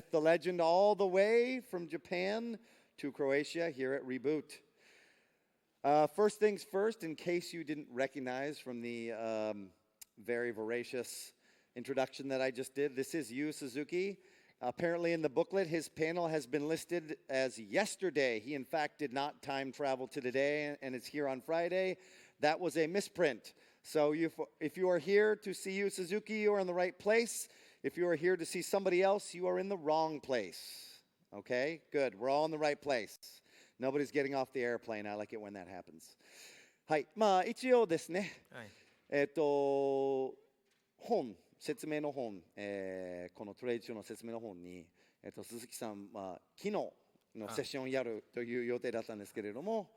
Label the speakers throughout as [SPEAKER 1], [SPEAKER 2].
[SPEAKER 1] myth, the legend, all the way from Japan to Croatia here at Reboot. First things first, in case you didn't recognize from the very voracious introduction that I just did, this is Yu Suzuki. Apparently in the booklet, his panel has been listed as yesterday. He, in fact, did not time travel to today, and it's here on Friday. That was a misprint. So if you are here to see Yu Suzuki, you are in the right place. If you are here to see somebody else, you are in the wrong place. Okay? Good. We're all in the right place. Nobody's getting off the airplane. I like it when that happens. はい。まあ、一応ですね。
[SPEAKER 2] はい。
[SPEAKER 1] 説明の本、このトレイ中の説明の本に、鈴木さんは昨日のセッションをやるという予定だったんですけれども、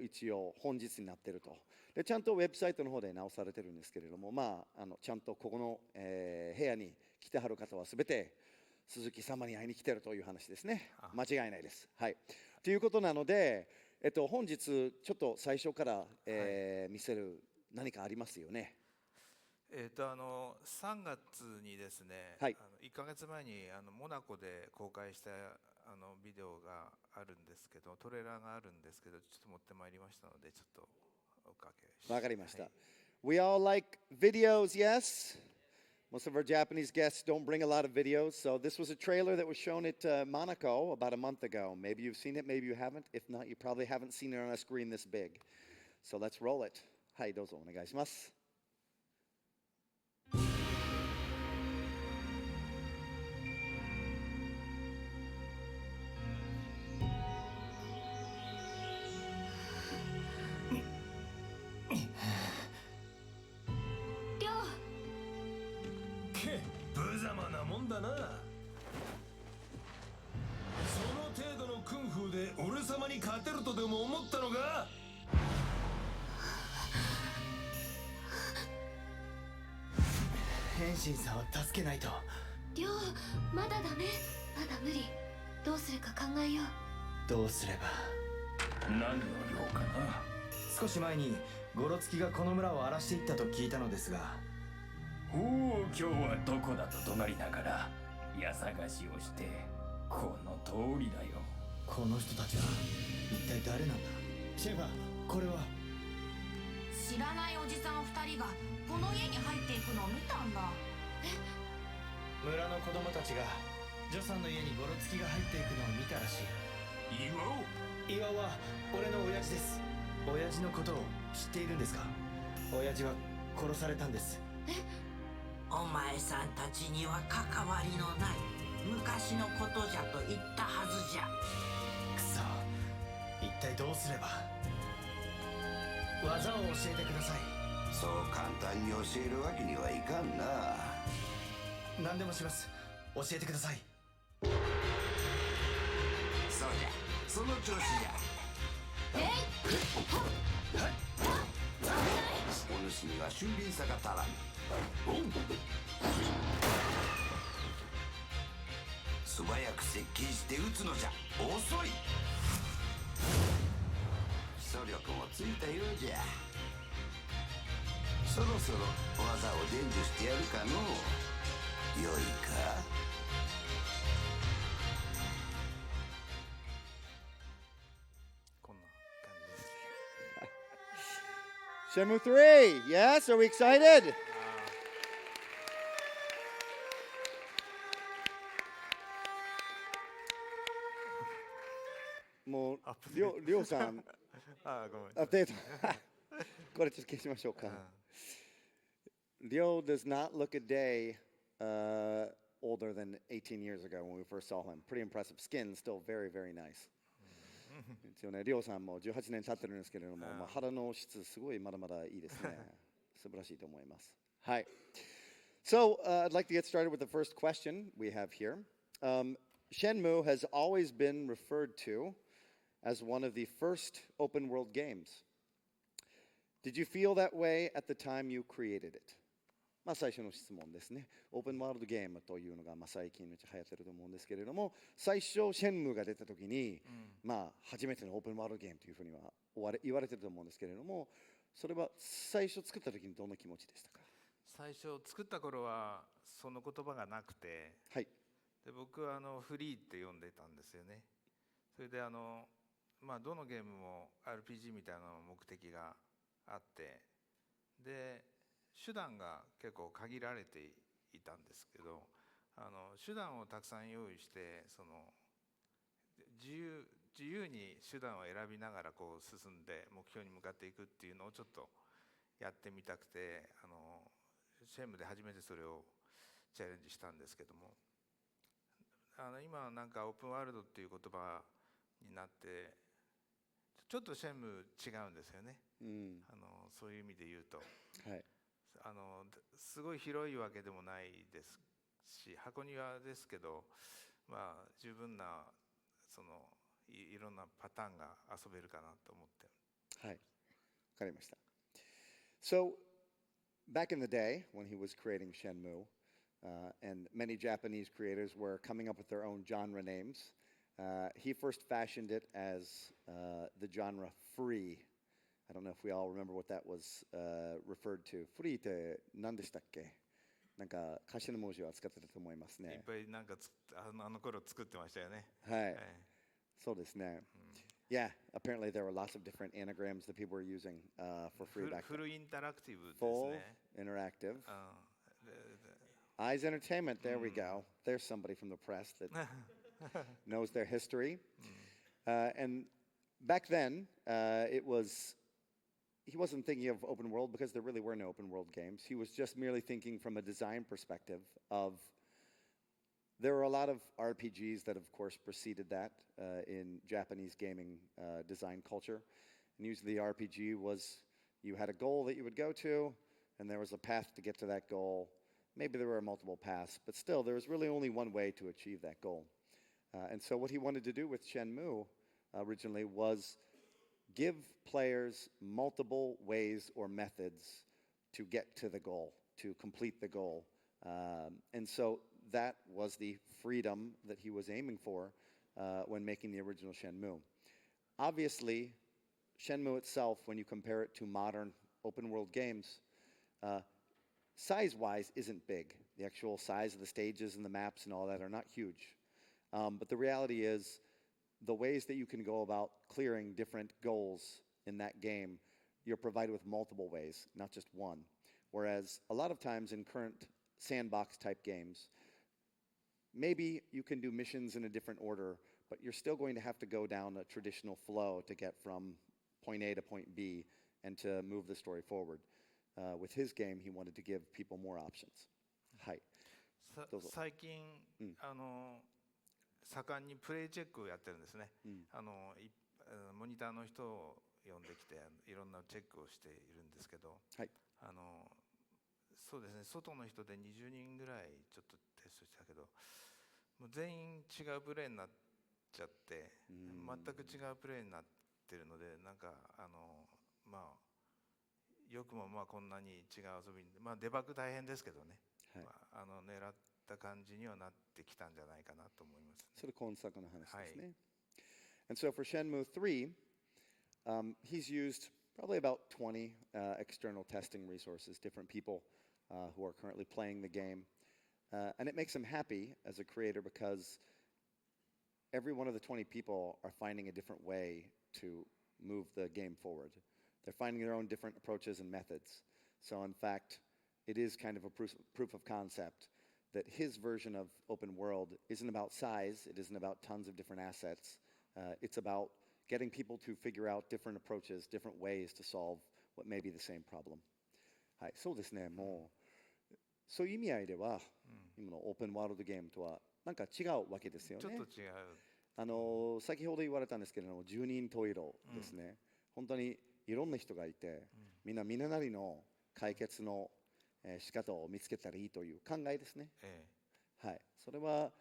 [SPEAKER 1] 一応本日になっていると。でちゃんとウェブサイトの方で直されてるんですけれども、まあ、ちゃんとここの、部屋に来てはる方はすべて鈴木様に会いに来てるという話ですね。間違いないです。はい。ということなので、本日ちょっと最初から、見せる何かありますよね。
[SPEAKER 2] 3月にですね、
[SPEAKER 1] はい、
[SPEAKER 2] 1ヶ月前にモナコで公開したビデオがあるんですけど、トレーラーがあるんですけど、ちょっと持ってまいりましたので、ちょっとおかけします。
[SPEAKER 1] わかりました。はい、We all like videos, yes? Most of our Japanese guests don't bring a lot of videos, so this was a trailer that was shown at Monaco about a month ago. Maybe you've seen it, maybe you haven't. If not, you probably haven't seen it on a screen this big. So let's roll it. はい、どうぞお願いします。
[SPEAKER 3] 無様なもんだな。その程度のクンフーで俺様に勝てるとでも思ったのか。
[SPEAKER 4] 変身さんを助けないと。
[SPEAKER 5] りょう、まだダメ。まだ無理。どうするか考えよう。
[SPEAKER 4] どうすれば。
[SPEAKER 3] 何の量かな。
[SPEAKER 4] 少し前にゴロツキがこの村を荒らしていったと聞いたのですが。
[SPEAKER 3] おお、今日はどこだと怒鳴りながら家探しをして、この通りだよ。
[SPEAKER 4] この人たちは一体誰なんだ。シェファー、これは。
[SPEAKER 6] 知らないおじさん2人がこの家に入っていくのを見たんだ。
[SPEAKER 4] 村の子供たちがジョさんの家にゴロツキが入っていくのを見たらしい。岩尾は俺の親父です。親父のことを知っているんですか。親父は殺されたんです。
[SPEAKER 7] お前さんたちには関わりのない昔のことじゃと言ったはずじゃ。
[SPEAKER 4] くそ、一体どうすれば。技を教えてください。
[SPEAKER 8] そう簡単に教えるわけにはいかんな。
[SPEAKER 4] 何でもします。教えてください。
[SPEAKER 8] そうじゃ、その調子じゃ。お主には俊敏さが足らん。素早く接近して撃つのじゃ。遅い。基礎力もついたようじゃ。そろそろ技を伝授してやるかのう。よいか。
[SPEAKER 2] こんな感じです。
[SPEAKER 1] Shenmue 3, yes? Are we excited? もう、りょうさん、
[SPEAKER 2] ごめん。
[SPEAKER 1] アップデート。これちょっと消しましょうか。Ryo does not look a day older than 18 years ago when we first saw him. Pretty impressive skin, still very, very nice. 一応ね、Ryoさんも18年経ってるんですけれども、まあ、肌の質すごいまだまだいいですね。素晴らしいと思います。はい。So, I'd like to get started with the first question we have here. Shenmue has always been referred to as one of the first open world games. Did you feel that way at the time you created it? まあ最初の質問ですね。オープンワールドゲームというのがまあ最近めっちゃ流行ってると思うんですけれども、最初シェンムーが出た時に、まあ初めてのオープンワールドゲームというふうには言われてると思うんですけれども、それは最初作った時にどんな気持ちでしたか？
[SPEAKER 2] 最初作った頃はその言葉がなくて、
[SPEAKER 1] はい、
[SPEAKER 2] で僕はフリーって呼んでたんですよね。それでどのゲームも RPG みたいな目的があって、で手段が結構限られていたんですけど、手段をたくさん用意して、自由に手段を選びながらこう進んで目標に向かっていくっていうのをちょっとやってみたくて、シェンムで初めてそれをチャレンジしたんですけども、今なんかオープンワールドっていう言葉になってちょっとシェンム違うんですよね、そういう意味で言うと、
[SPEAKER 1] はい、
[SPEAKER 2] すごい広いわけでもないですし、箱庭ですけど、十分ないろんなパターンが遊べるかなと思って。
[SPEAKER 1] はい、わかりました。So, back in the day when he was creating Shenmue, and many Japanese creators were coming up with their own genre names, he first fashioned it as the genre free. I don't know if we all remember what that was referred to. Free って何でしたっけ？なんか頭文字は使ってたと思いますね。
[SPEAKER 2] いっぱいなんか頃作ってましたよね。
[SPEAKER 1] はい。そうですね。Yeah, apparently there were lots of different anagrams that people were using for free back then.
[SPEAKER 2] フルインタラクティブですね。
[SPEAKER 1] Full interactive. Eyes Entertainment, there we go. There's somebody from the press that knows their history. And back then, he wasn't thinking of open world because there really were no open world games. He was just merely thinking from a design perspective of, there were a lot of RPGs that of course preceded that in Japanese gaming design culture. And usually the RPG was, you had a goal that you would go to, and there was a path to get to that goal. Maybe there were multiple paths, but still there was really only one way to achieve that goal. And so what he wanted to do with Shenmue originally was give players multiple ways or methods to get to the goal, to complete the goal. And so that was the freedom that he was aiming for when making the original Shenmue. Obviously, Shenmue itself, when you compare it to modern open world games, size-wise isn't big. The actual size of the stages and the maps and all that are not huge. But the reality is, the ways that you can go about clearing different goals in that game, you're provided with multiple ways, not just one. Whereas a lot of times in current sandbox type games, maybe you can do missions in a different order, but you're still going to have to go down a traditional flow to get from point A to point B and to move the story forward. With his game, he wanted to give people more options. はい。
[SPEAKER 2] 最近、盛んにプレイチェックをやってるんですね。モニターの人を呼んできていろんなチェックをしているんですけど、
[SPEAKER 1] はい、
[SPEAKER 2] そうですね、外の人で20人ぐらいちょっとテストしたけど、もう全員違うプレイになっちゃって、全く違うプレイになってるので、なんかよくもこんなに違う遊びに、デバッグ大変ですけどね、はい、狙った感じにはなってきたんじゃないかなと思います、ね。
[SPEAKER 1] それ今作の話ですね。はい。And so for Shenmue 3, he's used probably about 20 external testing resources, different people who are currently playing the game. And it makes him happy as a creator because every one of the 20 people are finding a different way to move the game forward. They're finding their own different approaches and methods. So in fact, it is kind of a proof of concept that his version of open world isn't about size, it isn't about tons of different assets. It's about getting people to figure out different approaches, different ways to solve what may be the same problem. はい、そうですね、もう、そういう意味合いでは、今のオープンワールドゲームとはなんか違うわけですよね。
[SPEAKER 2] ちょっと違う。
[SPEAKER 1] 先ほど言われたんですけれども、十人十色ですね。本当にいろんな人がいて、みんななりの解決の仕方を見つけたらいいという考えですね。はい、それは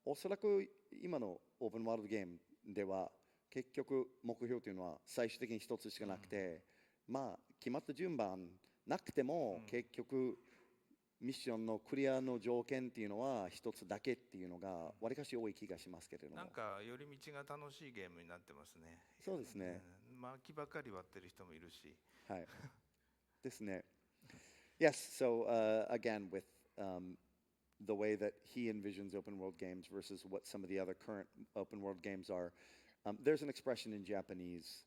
[SPEAKER 1] おそらく今のオープンワールドゲームでは結局目標というのは最終的に一つしかなくて、決まった順番なくても結局ミッションのクリアの条件っていうのは一つだけっていうのがわりかし多い気がしますけれども、
[SPEAKER 2] なんか寄り道が楽しいゲームになってますね。
[SPEAKER 1] そうですね。
[SPEAKER 2] 巻きばっかり割ってる人もいるし。
[SPEAKER 1] はい。ですね。Yes, so again with the way that he envisions open world games versus what some of the other current open world games are. There's an expression in Japanese.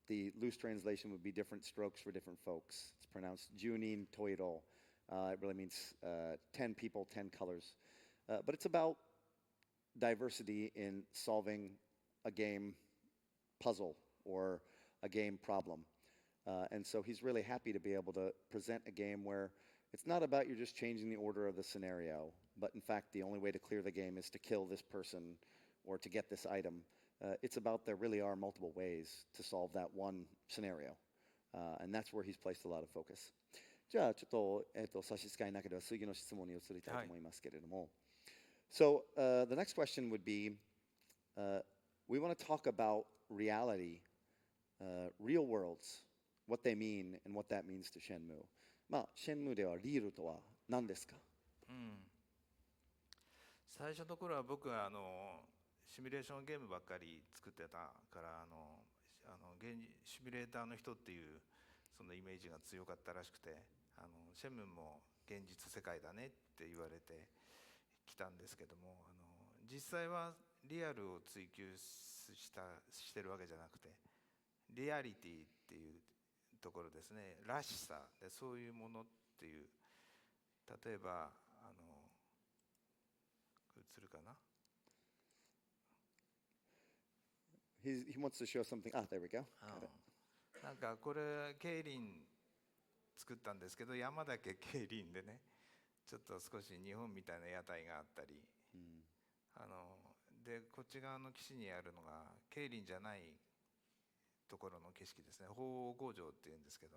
[SPEAKER 1] The loose translation would be different strokes for different folks. It's pronounced Junin Toiro. It really means 10 people, 10 colors. But it's about diversity in solving a game puzzle or a game problem. And so he's really happy to be able to present a game where it's not about you just changing the order of the scenario, but in fact the only way to clear the game is to kill this person or to get this item. It's about there really are multiple ways to solve that one scenario. And that's where he's placed a lot of focus. じゃあちょっと、差し支えなければ次の質問に移りたいと思いますけれども。So the next question would be, we want to talk about reality, real worlds, what they mean and what that means to Shenmue. まあ、Shenmue ではリールとは何ですか？
[SPEAKER 2] 最初の頃は僕はシミュレーションゲームばっかり作ってたからシミュレーターの人っていうそのイメージが強かったらしくてシェンムーも現実世界だねって言われてきたんですけども実際はリアルを追求してるわけじゃなくてリアリティっていうところですねらしさでそういうものっていう例えば映るかな
[SPEAKER 1] He wants to show something. There we go.
[SPEAKER 2] なんかこれ競輪作ったんですけど山だけ競輪でねちょっと少し日本みたいな屋台があったり、でこっち側の岸にあるのが競輪じゃないところの景色ですね鳳凰工場っていうんですけど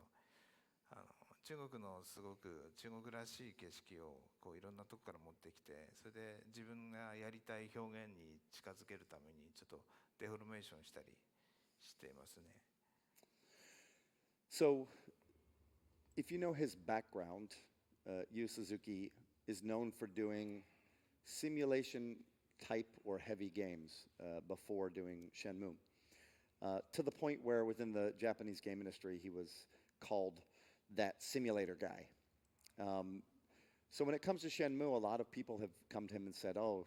[SPEAKER 2] 中国のすごく中国らしい景色をこういろんなとこから持ってきてそれで自分がやりたい表現に近づけるためにちょっとデフォルメーションしたりしていますね。
[SPEAKER 1] So, if you know his background, Yu Suzuki is known for doing simulation type or heavy games before doing Shenmue, to the point where within the Japanese game industry he was called that simulator guy. So when it comes to Shenmue, a lot of people have come to him and said, "Oh,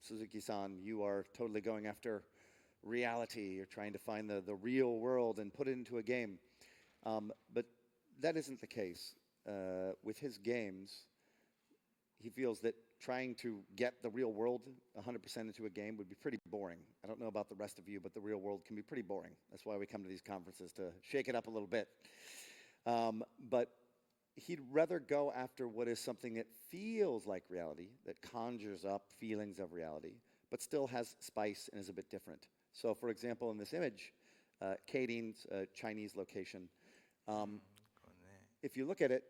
[SPEAKER 1] Suzuki-san, you are totally going after reality. You're trying to find the real world and put it into a game." But that isn't the case. With his games, he feels that trying to get the real world 100% into a game would be pretty boring. I don't know about the rest of you, but the real world can be pretty boring. That's why we come to these conferences, to shake it up a little bit. But he'd rather go after what is something that feels like reality, that conjures up feelings of reality, but still has spice and is a bit different. So, for example, in this image, Kading's Chinese location, if you look at it,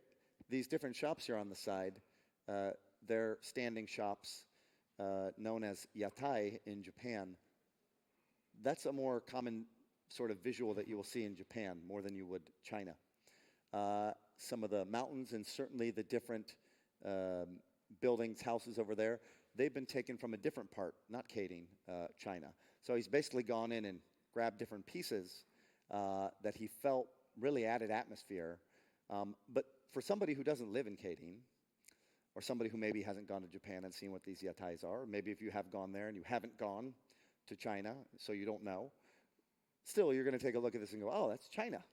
[SPEAKER 1] these different shops here on the side, they're standing shops known as yatai in Japan. That's a more common sort of visual that you will see in Japan more than you would China. Some of the mountains and certainly the different buildings, houses over there, they've been taken from a different part, not Kading, China. So he's basically gone in and grabbed different pieces that he felt really added atmosphere. But for somebody who doesn't live in Kading, or somebody who maybe hasn't gone to Japan and seen what these yatais are, maybe if you have gone there and you haven't gone to China, so you don't know, still you're going to take a look at this and go, "Oh, that's China.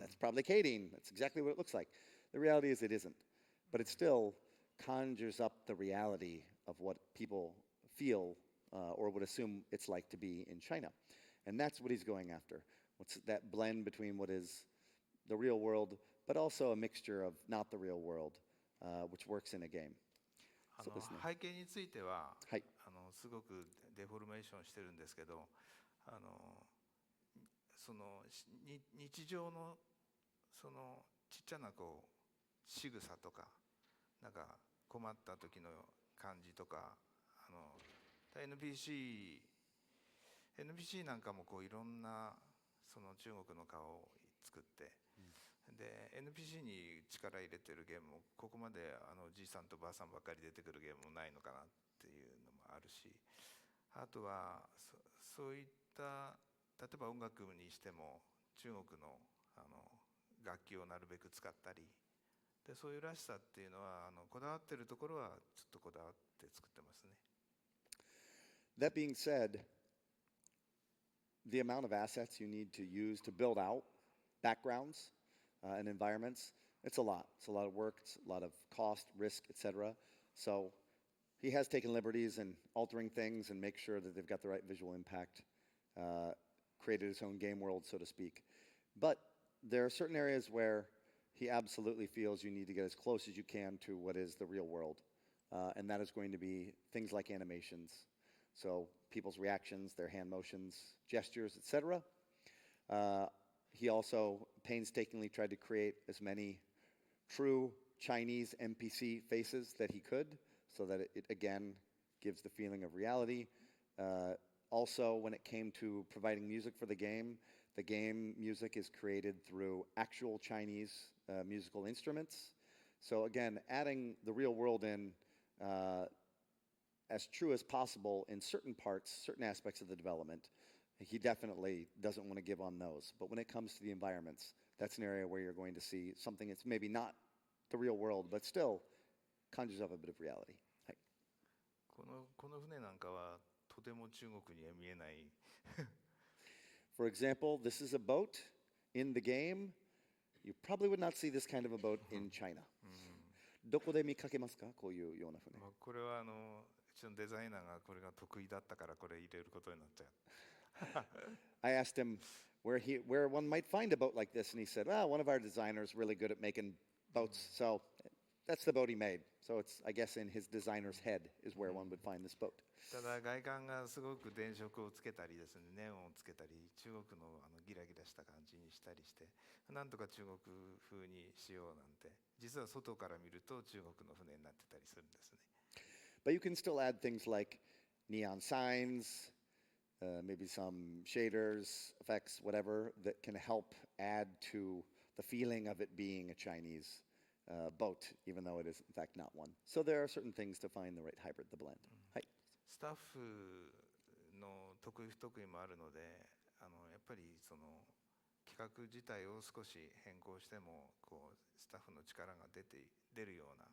[SPEAKER 1] That's probably Kading. That's exactly what it looks like." The reality is it isn't. But it still conjures up the reality of what people feel or would assume it's like to be in China. And that's what he's going after. What's that blend between what is the real world, but also a mixture of not the real world, which works in a game.
[SPEAKER 2] 背景については、
[SPEAKER 1] はい、
[SPEAKER 2] すごくデフォルメーションしてるんですけどその日常のそのちっちゃなこう仕草とかなんか困った時の感じとかNPC なんかもこういろんなその中国の顔を作って、で NPC に力入れてるゲームもここまでじいさんとばあさんばっかり出てくるゲームもないのかなっていうのもあるしあとはそういった例えば音楽にしても中国の楽器をなるべく使ったりでそういうらしさっていうのはこだわってるところはちょっとこだわって作ってますね。
[SPEAKER 1] That being said, the amount of assets you need to use to build out backgrounds and environments, it's a lot. It's a lot of work, it's a lot of cost, risk, etc. So he has taken liberties in altering things and make sure that they've got the right visual impact, created his own game world, so to speak. But there are certain areas where he absolutely feels you need to get as close as you can to what is the real world. And that is going to be things like animations. So people's reactions, their hand motions, gestures, etc. He also painstakingly tried to create as many true Chinese NPC faces that he could, so that it again gives the feeling of reality. Also, when it came to providing music for the game music is created through actual Chinese musical instruments. So again, adding the real world in as true as possible in certain parts, certain aspects of the development. He definitely doesn't want to give on those. But when it comes to the environments, that's an area where you're going to see something that's maybe not the real world, but still conjures up a bit of reality.
[SPEAKER 2] この船なんかはとても中国には見えない。
[SPEAKER 1] For example, this is a boat in the game. You probably would not see this kind of a boat in China. どこで見かけますか、こういうような船。
[SPEAKER 2] これはうちのデザイナーがこれが得意だったからこれ入れることになっちゃう。
[SPEAKER 1] I asked him where one might find a boat like this, and he said, "Well, one of our designers really good at making boats, so that's the boat he made." So it's, I guess, in his designer's head is where one would find this boat.
[SPEAKER 2] ただ外観がすごく電飾をつけたりですね、ネオンをつけたり、中国のギラギラした感じにしたりして、なんとか中国風にしようなんて、実は外から見ると中国の船になってたりするんですね。
[SPEAKER 1] But you can still add things like neon signs, maybe some shaders, effects, whatever, that can help add to the feeling of it being a Chinese boat, even though it is in fact not one. So there are certain things to find the right hybrid, the blend.
[SPEAKER 2] スタッフの得意不得意もあるので、やっぱりその企画自体を少し変更してもスタッフの力が出るような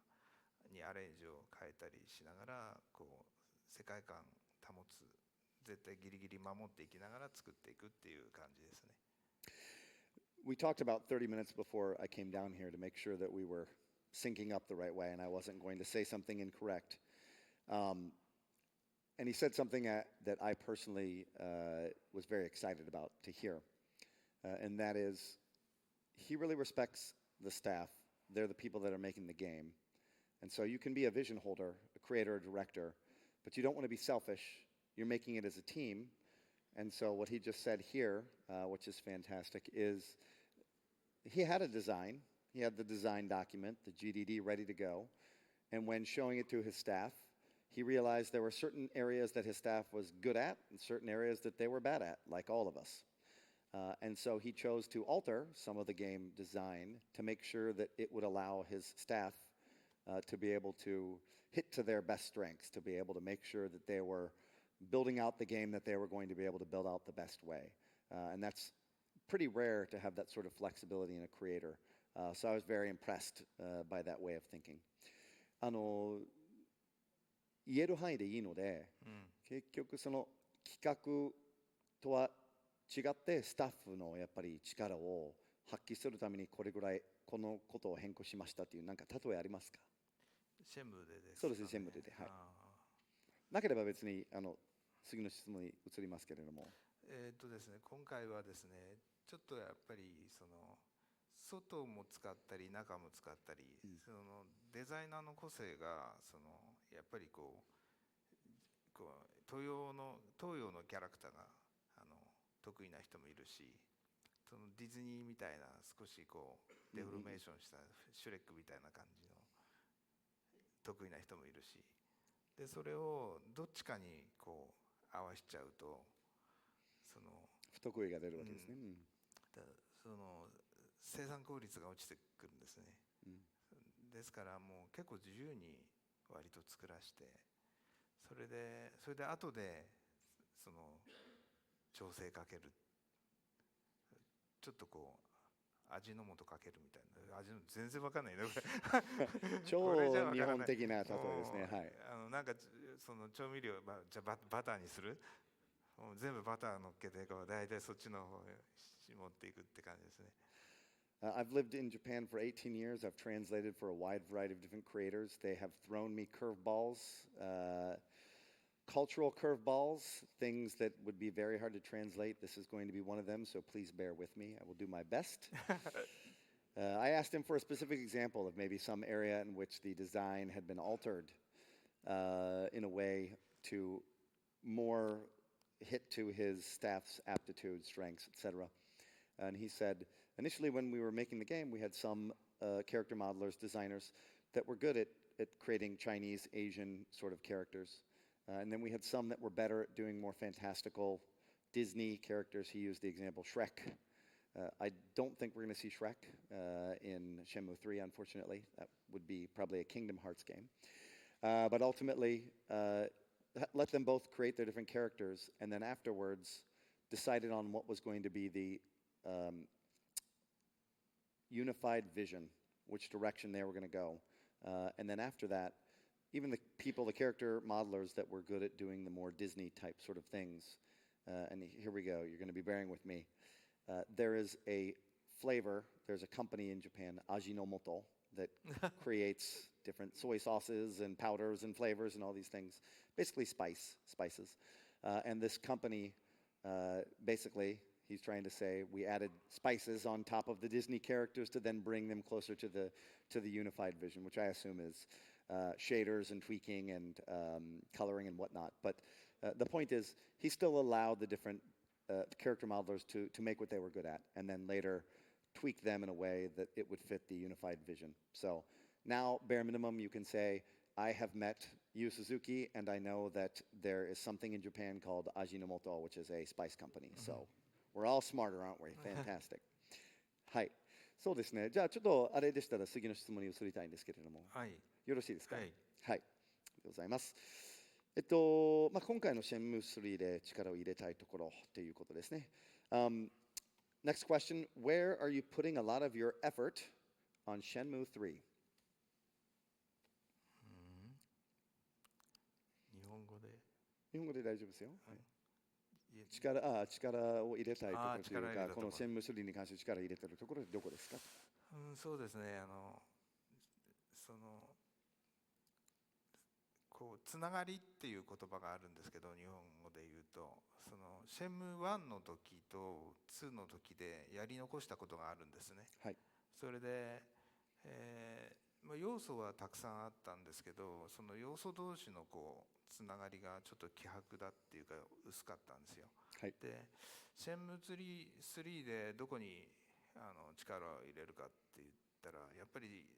[SPEAKER 2] にアレンジを変えたりしながら世界観保つ、絶対ギリギリ守っていきながら作っていくっていう感じですね。
[SPEAKER 1] We talked about 30 minutes before I came down here to make sure that we were syncing up the right way and I wasn't going to say something incorrect. And he said something that I personally was very excited about to hear. And that is, he really respects the staff. They're the people that are making the game. And so you can be a vision holder, a creator, a director, but you don't want to be selfish. You're making it as a team. And so what he just said here, which is fantastic, is he had a design. He had the design document, the GDD, ready to go. And when showing it to his staff, he realized there were certain areas that his staff was good at and certain areas that they were bad at, like all of us. And so he chose to alter some of the game design to make sure that it would allow his staff to be able to hit to their best strengths, to be able to make sure that they were building out the game that they were going to be able to build out the best way. And that's pretty rare to have that sort of flexibility in a creator. So I was very impressed by that way of thinking. 言える範囲でいいので、結局その企画とは違ってスタッフのやっぱり力を発揮するためにこれぐらいこのことを変更しましたというなんか例えありますか？
[SPEAKER 2] シェムでですかね。
[SPEAKER 1] そうですね、シェムで、はい。なければ別に次の質問に移りますけれども。
[SPEAKER 2] ですね、今回はですね、ちょっとやっぱり外も使ったり中も使ったり、そのデザイナーの個性がやっぱり東洋のキャラクターが得意な人もいるし、そのディズニーみたいな少しデフォルメーションしたシュレックみたいな感じの得意な人もいるし、でそれをどっちかに合わしちゃうと
[SPEAKER 1] 不得意が出るわけですね。
[SPEAKER 2] 生産効率が落ちてくるんですね。ですからもう結構自由に割と作らして、それで後で調整かける、ちょっと味の素かけるみたいな、味の全然わかんないね
[SPEAKER 1] 超
[SPEAKER 2] これじゃわからない
[SPEAKER 1] 日本的な例えですね。はい。
[SPEAKER 2] なんかその調味料、じゃあバターにする、全部バター乗っけて大体そっちの方へ持っていくって感じですね。
[SPEAKER 1] I've lived in Japan for 18 years. I've translated for a wide variety of different creators. They have thrown me curveballs, cultural curveballs, things that would be very hard to translate. This is going to be one of them, so please bear with me. I will do my best. I asked him for a specific example of maybe some area in which the design had been altered in a way to more hit to his staff's aptitude, strengths, etc. And he said, initially when we were making the game, we had some character modelers, designers, that were good at creating Chinese, Asian sort of characters. And then we had some that were better at doing more fantastical Disney characters. He used the example Shrek. I don't think we're going to see Shrek in Shenmue 3, unfortunately. That would be probably a Kingdom Hearts game. But ultimately, let them both create their different characters, and then afterwards decided on what was going to be the unified vision, which direction they were going to go. And then after that, even the people, the character modelers that were good at doing the more Disney-type sort of things, and here we go, you're going to be bearing with me. There is a flavor, there's a company in Japan, Ajinomoto, that creates different soy sauces and powders and flavors and all these things, basically spices. And this company, basically, he's trying to say we added spices on top of the Disney characters to then bring them closer to the unified vision, which I assume is shaders and tweaking and coloring and whatnot. But the point is, he still allowed the different character modelers to make what they were good at, and then later tweak them in a way that it would fit the unified vision. So now, bare minimum, you can say, I have met Yu Suzuki, and I know that there is something in Japan called Ajinomoto, which is a spice company. So we're all smarter, aren't we? Fantastic. はい。そうですね。じゃあちょっとあれでしたら次の質問に移りたいんですけれども、
[SPEAKER 2] はい、
[SPEAKER 1] よろしいですか？
[SPEAKER 2] はい。
[SPEAKER 1] はい。ありがとうございます。今回の Shenmue 3で力を入れたいところということですね。Next question, where are you putting a lot of your effort on Shenmue 3?
[SPEAKER 2] 日本語で。
[SPEAKER 1] 日本語で大丈夫ですよ。
[SPEAKER 2] はい、
[SPEAKER 1] 力を入れたいところというか、この
[SPEAKER 2] 力を入れたところ。
[SPEAKER 1] Shenmue 3に関して力を入れているところはどこですか？
[SPEAKER 2] そうですね。そのつながりっていう言葉があるんですけど、日本語で言うと、そのシェンム1の時と2の時でやり残したことがあるんですね。
[SPEAKER 1] はい。
[SPEAKER 2] それで、要素はたくさんあったんですけど、その要素同士のつながりがちょっと希薄だっていうか薄かったんですよ。
[SPEAKER 1] はい。
[SPEAKER 2] で、シェンム3でどこに力を入れるかって言ったら、やっぱり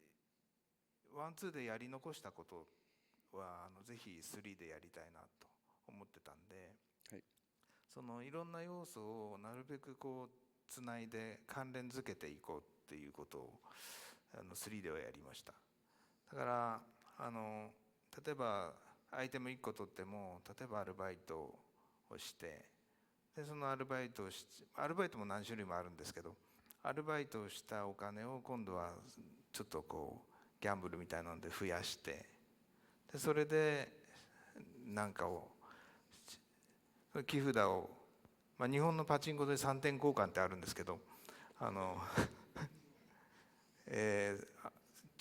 [SPEAKER 2] 1、2でやり残したことはぜひ3でやりたいなと思ってたんで、
[SPEAKER 1] はい、
[SPEAKER 2] そのいろんな要素をなるべくつないで関連づけていこうっていうことを3ではやりました。だから例えばアイテム1個取っても、例えばアルバイトをして、でそのアルバイトも何種類もあるんですけど、アルバイトをしたお金を今度はちょっとギャンブルみたいなので増やして、でそれでなんかを木札を、日本のパチンコで3点交換ってあるんですけど、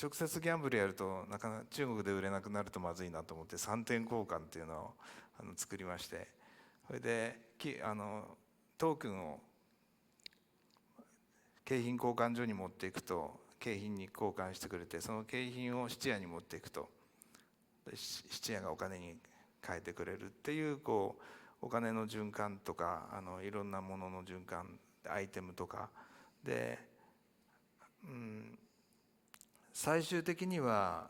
[SPEAKER 2] 直接ギャンブルやるとなかなか中国で売れなくなるとまずいなと思って3点交換っていうのを作りまして、それでトークンを景品交換所に持っていくと景品に交換してくれて、その景品を質屋に持っていくと質屋がお金に変えてくれるっていう、お金の循環とかいろんなものの循環、アイテムとかで、最終的には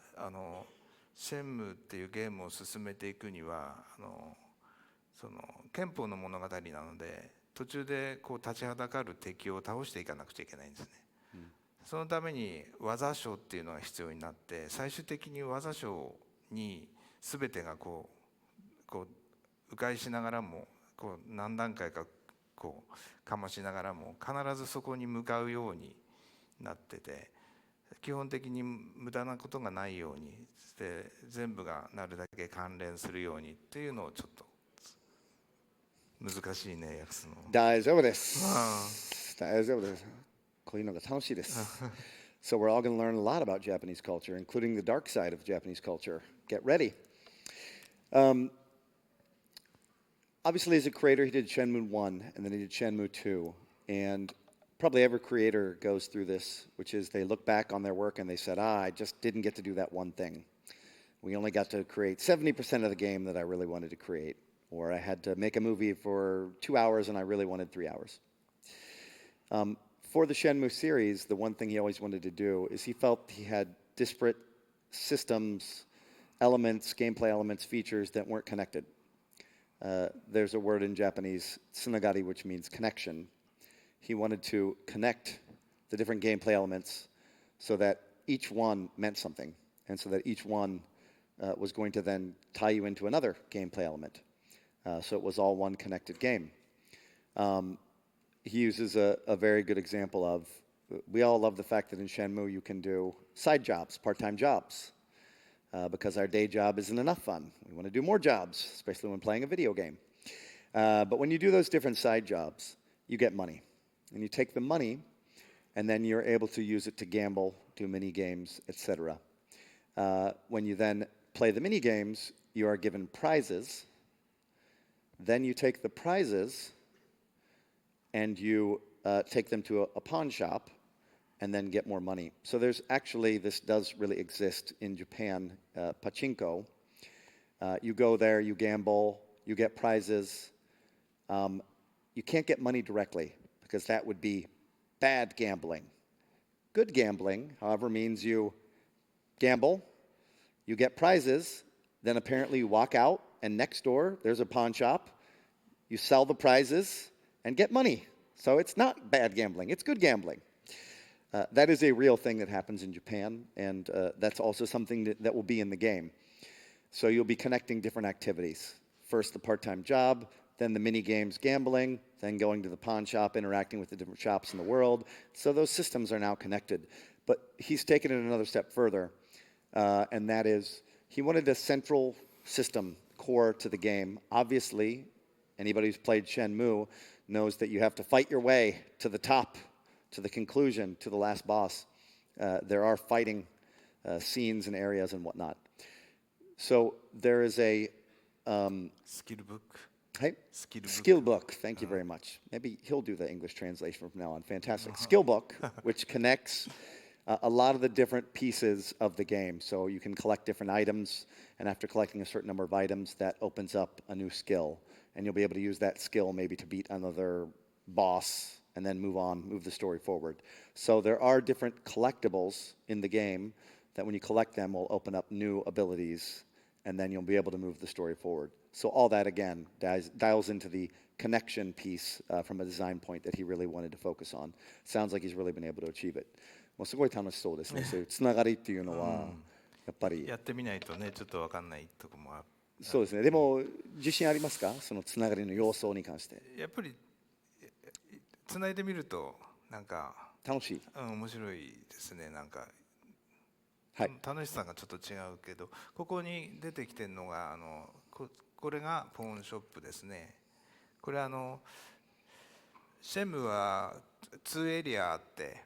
[SPEAKER 2] シェンムーっていうゲームを進めていくにはその憲法の物語なので、途中で立ちはだかる敵を倒していかなくちゃいけないんですね。そのために技書っていうのが必要になって、最終的に技書に全てが迂回しながらも何段階かかましながらも必ずそこに向かうようになってて、基本的に無駄なことがないようにして全部がなるだけ関連するようにっていうのをちょっと難しいね訳すの。
[SPEAKER 1] 大丈夫です。大丈夫です。こういうのが楽しいです。So we're all going to learn a lot about Japanese culture, including the dark side of Japanese culture. Get ready. Obviously, as a creator, he did Shenmue 1, and then he did Shenmue 2. And probably every creator goes through this, which is they look back on their work and they said, I just didn't get to do that one thing. We only got to create 70% of the game that I really wanted to create. Or I had to make a movie for 2 hours and I really wanted 3 hours. For the Shenmue series, the one thing he always wanted to do is he felt he had disparate systems, elements, gameplay elements, features that weren't connected. There's a word in Japanese, tsunagari, which means connection. He wanted to connect the different gameplay elements so that each one meant something, and so that each one was going to then tie you into another gameplay element. So it was all one connected game. He uses a very good example of, we all love the fact that in Shenmue you can do side jobs, part-time jobs, because our day job isn't enough fun. We want to do more jobs, especially when playing a video game. But when you do those different side jobs, you get money. And you take the money, and then you're able to use it to gamble, do mini games, etc. When you then play the mini games, you are given prizes. Then you take the prizes, and you take them to a pawn shop, and then get more money. So there's actually, this does really exist in Japan, pachinko. You go there, you gamble, you get prizes. You can't get money directly, because that would be bad gambling. Good gambling, however, means you gamble, you get prizes, then apparently you walk out, and next door there's a pawn shop, you sell the prizes, and get money. So it's not bad gambling, it's good gambling. That is a real thing that happens in Japan, and that's also something that will be in the game. So you'll be connecting different activities. First the part-time job, then the mini games gambling, then going to the pawn shop, interacting with the different shops in the world. So those systems are now connected. But he's taken it another step further, and that is he wanted a central system core to the game. Obviously, anybody who's played Shenmue knows that you have to fight your way to the top, to the conclusion, to the last boss. There are fighting scenes and areas and whatnot. So there is a
[SPEAKER 2] skill book.
[SPEAKER 1] Hey?
[SPEAKER 2] Skill book.
[SPEAKER 1] Skill book. Thank you very much. Maybe he'll do the English translation from now on. Fantastic. Skill book, which connects a lot of the different pieces of the game. So you can collect different items, and after collecting a certain number of items, that opens up a new skill. And you'll be able to use that skill maybe to beat another boss and then move the story forward. So there are different collectibles in the game that when you collect them will open up new abilities, and then you'll be able to move the story forward. So all that, again, dials into the connection piece from a design point that he really wanted to focus on. Sounds like he's really been able to achieve it. もうすごい楽しそうですね。そういうつながりっていうのは、やっぱり。
[SPEAKER 2] やってみないとね、ちょっと分かんないとこもある。
[SPEAKER 1] そうですね。でも、自信ありますか？そのつながりの要素に関して。
[SPEAKER 2] やっぱり、つないでみると、なんか、
[SPEAKER 1] 楽しい。
[SPEAKER 2] 面白いですね、なんか。
[SPEAKER 1] はい、
[SPEAKER 2] 楽しさがちょっと違うけど、ここに出てきてるのがこれがポーンショップですね。これシェムは2エリアあって、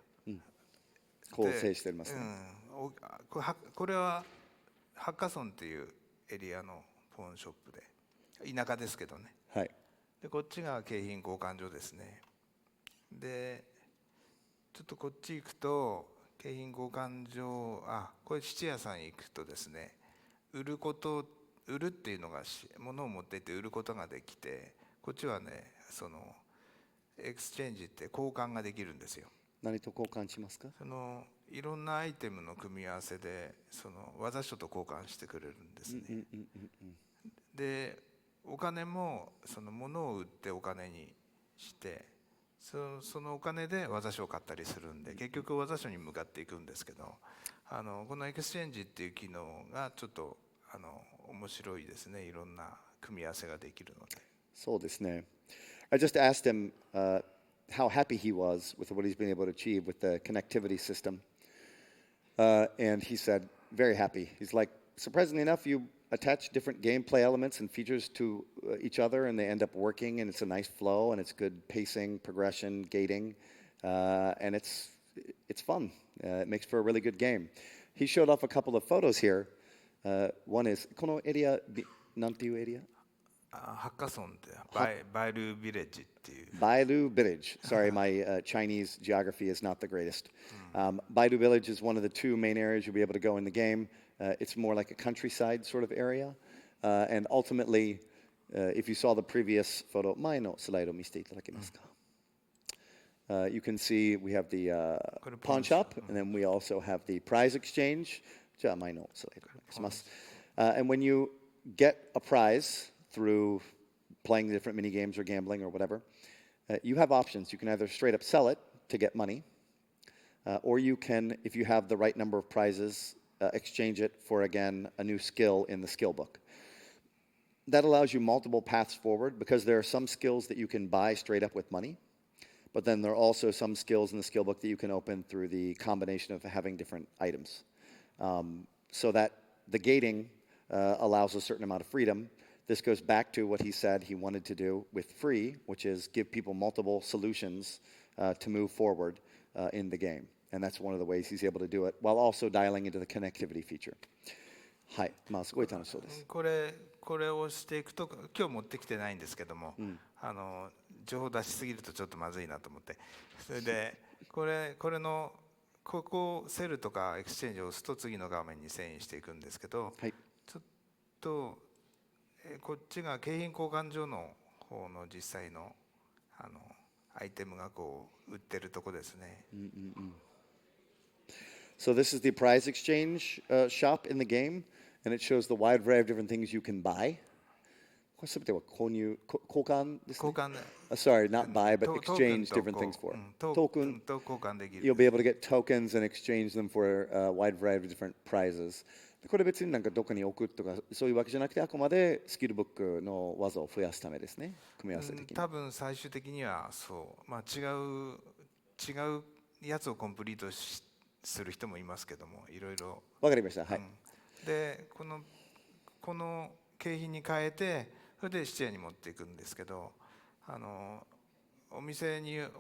[SPEAKER 1] 構成してますね。
[SPEAKER 2] これはハッカソンっていうエリアのポーンショップで、田舎ですけどね。
[SPEAKER 1] はい。
[SPEAKER 2] でこっちが景品交換所ですね。でちょっとこっち行くと景品交換所、これ質屋さん行くとですね、売るっていうのが物を持っていって売ることができて、こっちはね、そのエクスチェンジって交換ができるんですよ。
[SPEAKER 1] 何と交換しますか？
[SPEAKER 2] いろんなアイテムの組み合わせで技書と交換してくれるんですね。でお金も物を売ってお金にして、そのお金で技書を買ったりするんで、結局技書に向かっていくんですけど、このエクスチェンジっていう機能がちょっと面白いですね。いろんな組み合わせができるので。
[SPEAKER 1] そうですね。I just asked him, how happy he was with what he's been able to achieve with the connectivity system. And he said, very happy. He's like, surprisingly enough, you attach different gameplay elements and features to each other, and they end up working, and it's a nice flow, and it's good pacing, progression, gating, and it's fun. It makes for a really good game. He showed off a couple of photos here. One is, このエリア、なんていうエリア?
[SPEAKER 2] ハッカソンってバイルビレッジっていう
[SPEAKER 1] Bailu Village. Sorry, my Chinese geography is not the greatest. Bailu Village is one of the two main areas you'll be able to go in the game. It's more like a countryside sort of area. And ultimately, if you saw the previous photo, 前のスライド見せていただけますか? You can see we have the pawn shop, and then we also have the prize exchange. じゃあ前のスライドお願いします。And when you get a prize through playing different mini games or gambling or whatever, you have options. You can either straight up sell it to get money, or you can, if you have the right number of prizes, exchange it for, again, a new skill in the skill book. That allows you multiple paths forward because there are some skills that you can buy straight up with money, but then there are also some skills in the skill book that you can open through the combination of having different items. So that the gating allows a certain amount of freedom. This goes back to what he said he wanted to do with free, which is give people multiple solutions to move forward in the game. And that's one of the ways he's able to do it, while also dialing into the connectivity feature. はい、まあすごい楽しそうです。
[SPEAKER 2] これをしていくと、今日持ってきてないんですけども、情報出しすぎるとちょっとまずいなと思って、それでこれのここセルとかエクスチェンジを押すと次の画面に遷移していくんですけど、
[SPEAKER 1] はい、
[SPEAKER 2] ちょっとこっちが景品交換所の方の実際のアイテムがこう売ってるとこですね。
[SPEAKER 1] So this is the prize exchange shop in the game, and it shows the wide variety of different things you can buy. これ全ては購入、交換ですね。交換。Sorry, not buy, but exchange different things for. トークンと交換できる。You'll be able to get tokens and exchange them for a wide variety of different prizes. これ別になんかどこに置くとかそういうわけじゃなくて、あくまでスキルブックの技を増やすためですね。組み合わせ的に。多
[SPEAKER 2] 分最終的にはそう、まあ違うやつをコンプリートする人もいますけども、いろいろ。
[SPEAKER 1] わかりました。はい。
[SPEAKER 2] で、この景品に変えて、それで質屋に持っていくんですけど、お店によ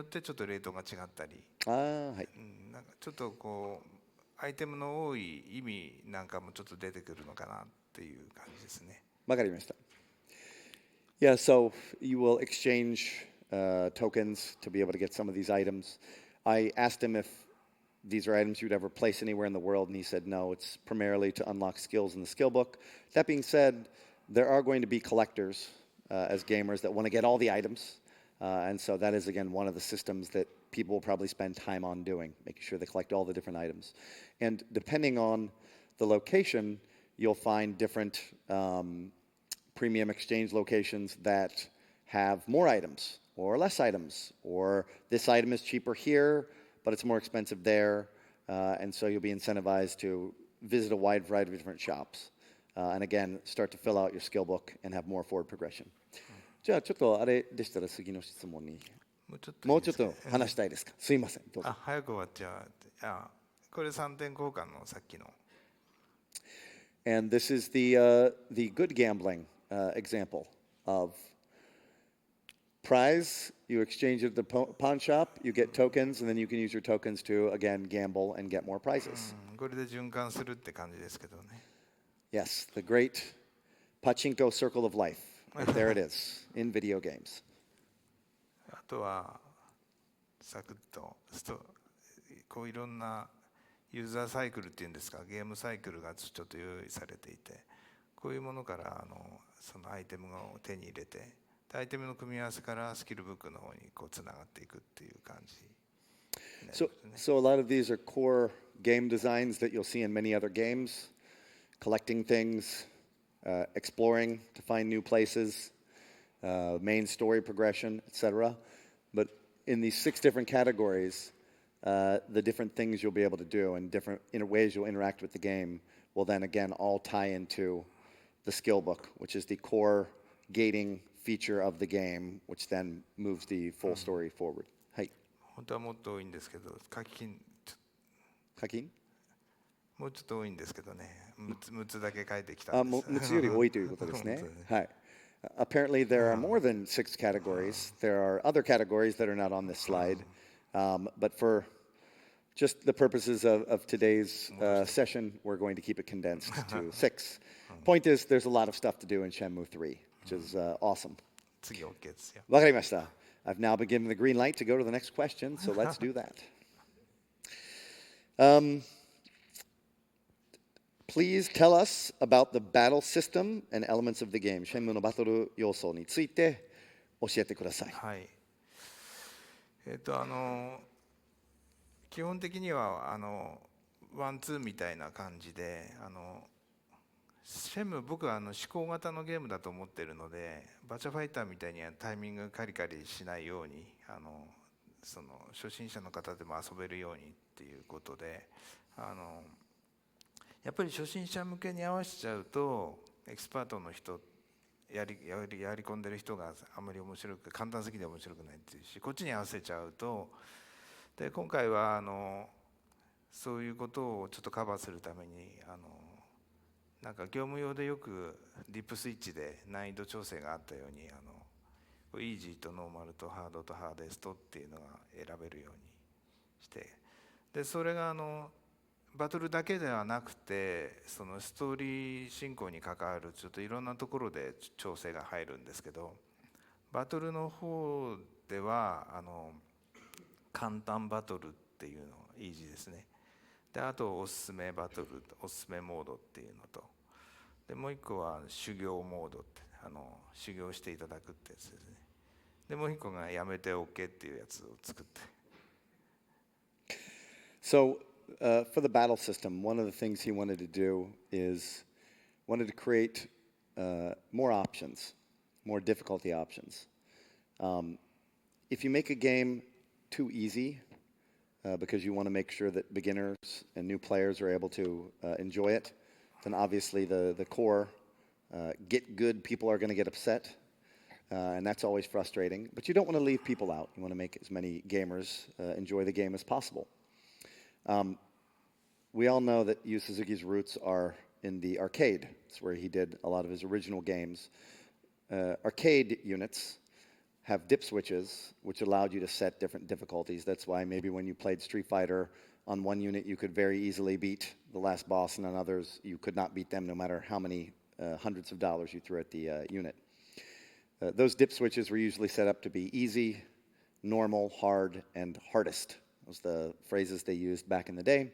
[SPEAKER 2] ってちょっとレートが違ったり、
[SPEAKER 1] はい。
[SPEAKER 2] なんかちょっとこう。アイテムの多い意味なんかもちょっと出てくるのかなっていう感じですね。
[SPEAKER 1] わかりました。Yeah, so you will exchange tokens to be able to get some of these items. I asked him if these are items you'd ever place anywhere in the world, and he said no, it's primarily to unlock skills in the skill book. That being said, there are going to be collectors as gamers that want to get all the items, and so that is, again, one of the systems that people will probably spend time on doing, making sure they collect all the different items. And depending on the location, you'll find different premium exchange locations that have more items or less items, or this item is cheaper here, but it's more expensive there. And so you'll be incentivized to visit a wide variety of different shops. And again, start to fill out your skill book and have more forward progression. じゃあちょっとあれでしたら次の質問に。もうちょっと話したいですか。すいません。どうぞ。
[SPEAKER 2] 早く終わっちゃう。これ3点交換のさっきの。
[SPEAKER 1] And this is the good gambling example of prize. You exchange it at the pawn shop, you get tokens, and then you can use your tokens to, again, gamble and get more prizes.
[SPEAKER 2] これで循環するって感じですけどね。
[SPEAKER 1] Yes, the great pachinko circle of life. There it is, in video games.
[SPEAKER 2] あとはサクッとこういろんなユーザーサイクルっていうんですか、ゲームサイクルがちょっと用意されていて、こういうものからそのアイテムを手に入れて、アイテムの組み合わせからスキルブックの方にこうつながっていくっていう感じ。
[SPEAKER 1] So a lot of these are core game designs that you'll see in many other games, collecting things, exploring to find new places, main story progression, etc. But in these 6 different categories, the different things you'll be able to do and different ways you'll interact with the game will then again all tie into the skill book, which is the core gating feature of the game, which then moves the full story forward. はい。
[SPEAKER 2] 本当はもっと多いんですけど、課金
[SPEAKER 1] 課金
[SPEAKER 2] もうちょっと多いんですけどね、6つだけ書いてきたんです。
[SPEAKER 1] 6つより多いということですね。はい。Apparently, there are more than 6 categories. There are other categories that are not on this slide. But for just the purposes of today's session, we're going to keep it condensed to 6. Point is, there's a lot of stuff to do in Shenmue 3, which is awesome.
[SPEAKER 2] 次 OK ですよ。
[SPEAKER 1] わかりました。I've now been given the green light to go to the next question, so let's do that. Please tell us about the battle system and elements of the game. Shenmue のバトル要素について教えてください。
[SPEAKER 2] はい。基本的にはワンツーみたいな感じで、シェム僕は思考型のゲームだと思ってるので、バチャファイターみたいにはタイミングカリカリしないように、その初心者の方でも遊べるようにっていうことで、やっぱり初心者向けに合わせちゃうとエキスパートの人やり込んでる人があんまり面白く簡単すぎて面白くないっていうし、こっちに合わせちゃうとで、今回はそういうことをちょっとカバーするためになんか業務用でよくディップスイッチで難易度調整があったようにイージーとノーマルとハードとハーデストっていうのが選べるようにして、でそれがバトルだけではなくて、そのストーリー進行に関わるちょっといろんなところで調整が入るんですけど、バトルの方では簡単バトルっていうのイージーですね。であとおすすめバトル、おすすめモードっていうのと、でもう一個は修行モードって修行していただくってやつですね。でもう一個がやめて OK っていうやつを作って。
[SPEAKER 1] So, for the battle system, one of the things he wanted to do is wanted to create more options, more difficulty options. If you make a game too easy, because you want to make sure that beginners and new players are able to enjoy it, then obviously the core get good people are going to get upset, and that's always frustrating. But you don't want to leave people out. You want to make as many gamers enjoy the game as possible. We all know that Yu Suzuki's roots are in the arcade. It's where he did a lot of his original games. Arcade units have dip switches, which allowed you to set different difficulties. That's why maybe when you played Street Fighter, on one unit you could very easily beat the last boss, and on others you could not beat them no matter how many hundreds of dollars you threw at the unit. Those dip switches were usually set up to be easy, normal, hard, and hardest. Those were the phrases they used back in the day.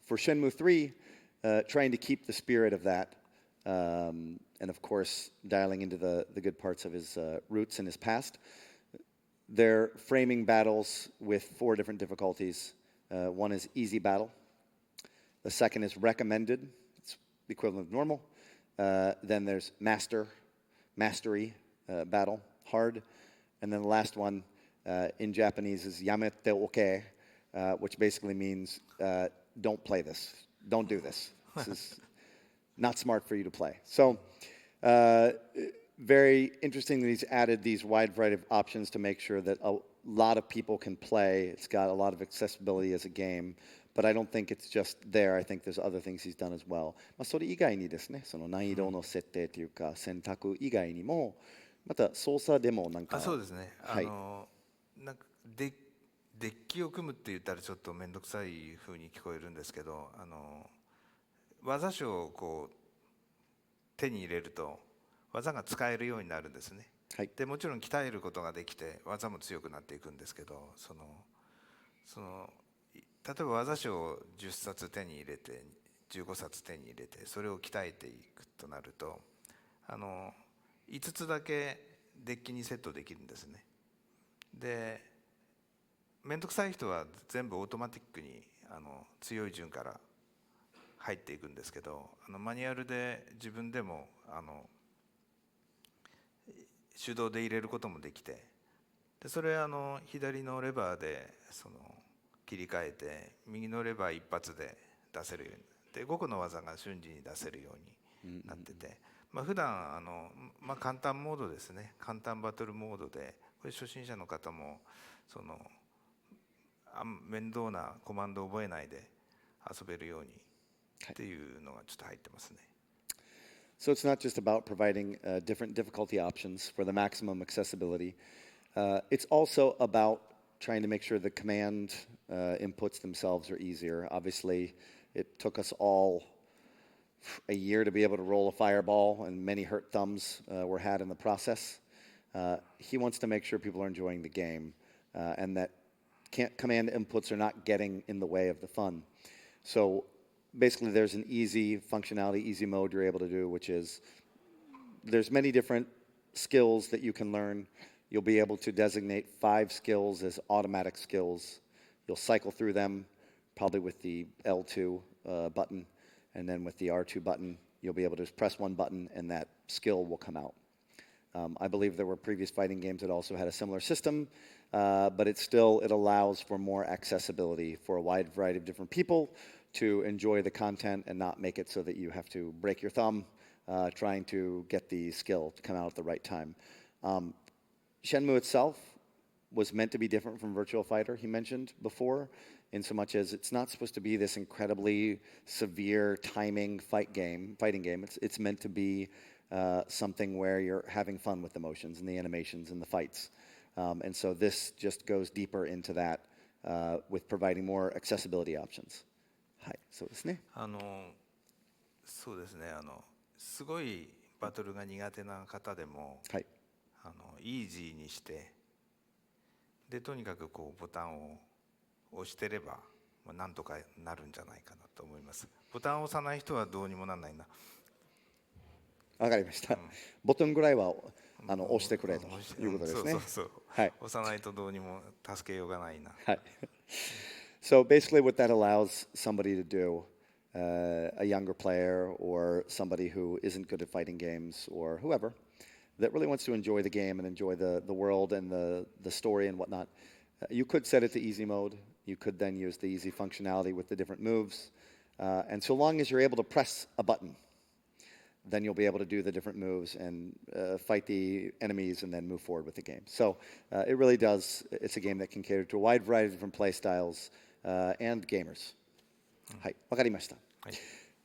[SPEAKER 1] For Shenmue 3, trying to keep the spirit of that, and of course dialing into the good parts of his roots and his past, they're framing battles with 4 different difficulties. One is easy battle. The second is recommended. It's the equivalent of normal. Then there's mastery battle, hard. And then the last one in Japanese is yamete oke, which basically means don't play this. Don't do this. This is not smart for you to play. So very interesting that he's added these wide variety of options to make sure that a lot of people can play. It's got a lot of accessibility as a game. But I don't think it's just there. I think there's other things he's done as well. それ以外にですね、その難易度の設定というか選択以外にも、また操作でもなんか。
[SPEAKER 2] そうですね。
[SPEAKER 1] はい。
[SPEAKER 2] なんかデッキを組むって言ったらちょっと面倒くさい風に聞こえるんですけど、技書をこう手に入れると技が使えるようになるんですね。はい、でもちろん鍛えることができて技も強くなっていくんですけど、例えば技書を10冊手に入れて15冊手に入れてそれを鍛えていくとなると5つだけデッキにセットできるんですね。で面倒くさい人は全部オートマティックに強い順から入っていくんですけど、マニュアルで自分でも手動で入れることもできて、でそれ左のレバーで切り替えて右のレバー一発で出せるようにで5個の技が瞬時に出せるようになってて、普段簡単モードですね、簡単バトルモードで、これ初心者の方も面倒なコマンドを覚えないで遊べるようにっていうのがちょっと入ってますね。
[SPEAKER 1] So it's not just about providing different difficulty options for the maximum accessibility. It's also about trying to make sure the command inputs themselves are easier. Obviously, it took us all a year to be able to roll a fireball, and many hurt thumbs were had in the process. He wants to make sure people are enjoying the game and that command inputs are not getting in the way of the fun. So basically, there's an easy functionality, easy mode you're able to do, which is there's many different skills that you can learn. You'll be able to designate 5 skills as automatic skills. You'll cycle through them, probably with the L2 button, and then with the R2 button, you'll be able to just press one button and that skill will come out. I believe there were previous fighting games that also had a similar system, but it allows for more accessibility for a wide variety of different people to enjoy the content and not make it so that you have to break your thumb trying to get the skill to come out at the right time. Shenmue itself was meant to be different from Virtua Fighter, he mentioned before, in so much as it's not supposed to be this incredibly severe timing fighting game. It's meant to be something where you're having fun with the motions and the animations and the fights. And so this just goes deeper into that with providing more accessibility options. はい、そうですね。
[SPEAKER 2] そうですね。すごいバトルが苦手な方でも、
[SPEAKER 1] はい、
[SPEAKER 2] イージーにして、でとにかくボタンを押してれば、なんとかなるんじゃないかなと思います。ボタンを押さない人はどうにもならないな。
[SPEAKER 1] わかりました。ボタンぐらいは押してくれということですね。
[SPEAKER 2] そう。
[SPEAKER 1] はい。
[SPEAKER 2] 押さないとどうにも助けようがないな。
[SPEAKER 1] はい。So basically what that allows somebody to do, a younger player or somebody who isn't good at fighting games or whoever, that really wants to enjoy the game and enjoy the world and the story and whatnot, you could set it to easy mode. You could then use the easy functionality with the different moves. And so long as you're able to press a button, then you'll be able to do the different moves and fight the enemies and then move forward with the game. So it really does, it's a game that can cater to a wide variety of different play styles and gamers. はい、わかりました。
[SPEAKER 2] はい、